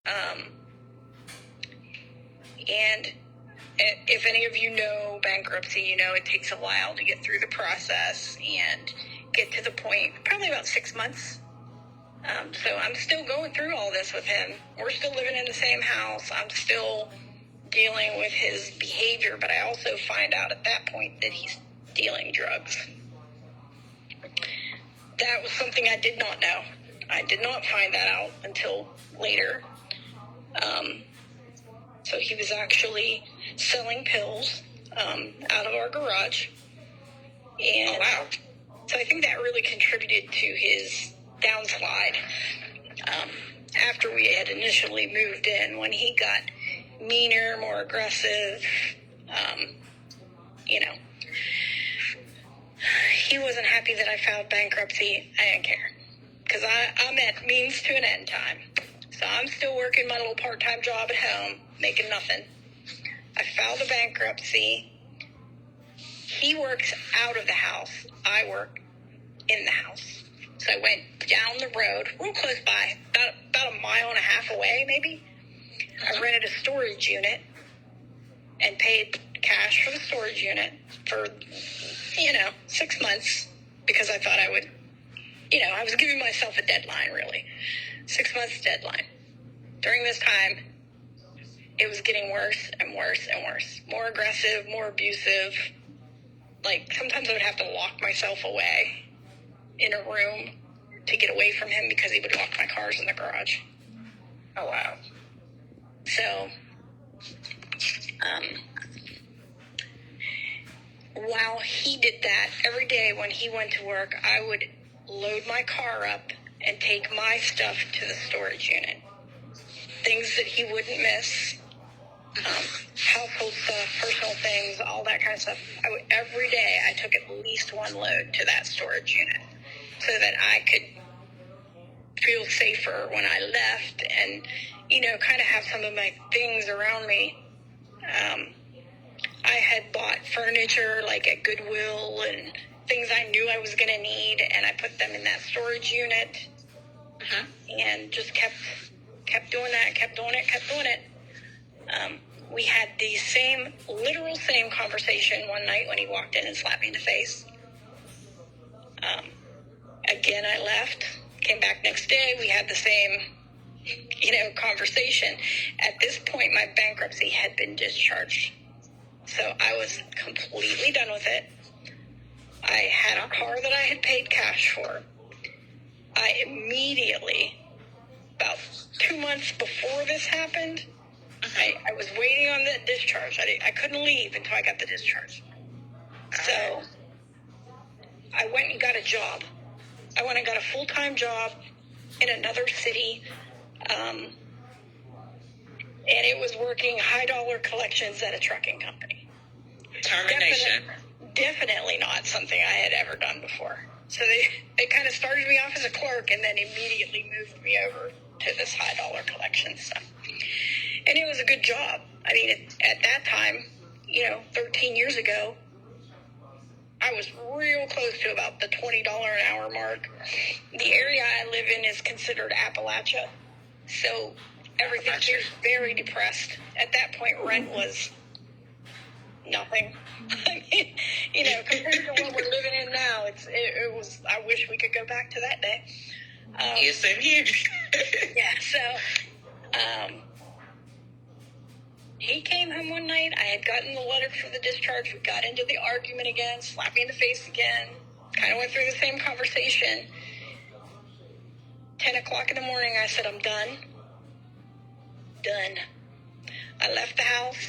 And if any of you know bankruptcy, you know it takes a while to get through the process and get to the point, probably about 6 months. So I'm still going through all this with him. We're still living in the same house. I'm still dealing with his behavior, but I also find out at that point that he's dealing drugs. That was something I did not know. I did not find that out until later. So he was actually selling pills out of our garage. And oh, wow. So I think that really contributed to his downslide. After we had initially moved in, when he got meaner, more aggressive, he wasn't happy that I filed bankruptcy. I didn't care, because I'm at means to an end time. So I'm still working my little part-time job at home, making nothing. I filed a bankruptcy. He works out of the house. I work in the house. So I went down the road, real close by, about a mile and a half away, maybe. I rented a storage unit and paid cash for the storage unit for, 6 months, because I thought I would, I was giving myself a deadline, really. 6 months deadline. During this time, it was getting worse and worse and worse. More aggressive, more abusive. Like, sometimes I would have to lock myself away in a room to get away from him because he would lock my cars in the garage. Oh, wow. So, while he did that, every day when he went to work, I would load my car up and take my stuff to the storage unit. Things that he wouldn't miss, household stuff, personal things, all that kind of stuff. Every day I took at least one load to that storage unit so that I could feel safer when I left and, kind of have some of my things around me. I had bought furniture like at Goodwill and things I knew I was going to need, and I put them in that storage unit and just kept doing that, kept doing it. We had the literal same conversation one night when he walked in and slapped me in the face. Again, I left, came back next day, we had the same, conversation. At this point, my bankruptcy had been discharged. So I was completely done with it. I had a car that I had paid cash for. I immediately, about 2 months before this happened, I was waiting on the discharge. I couldn't leave until I got the discharge. So I went and got a job. I went and got a full-time job in another city, and it was working high-dollar collections at a trucking company. Termination. Definitely not something I had ever done before. So they kind of started me off as a clerk and then immediately moved me over to this high-dollar collection stuff. And it was a good job. I mean, at that time, 13 years ago, I was real close to about the $20 an hour mark. The area I live in is considered Appalachia. So everything here is very depressed. At that point, rent was nothing. I mean, compared to what we're living in now, it was, I wish we could go back to that day. Yes, same here. Yeah, so, he came home one night. I had gotten the letter for the discharge. We got into the argument again, slapped me in the face again, kind of went through the same conversation. 10 o'clock in the morning, I said, I'm done. I left the house.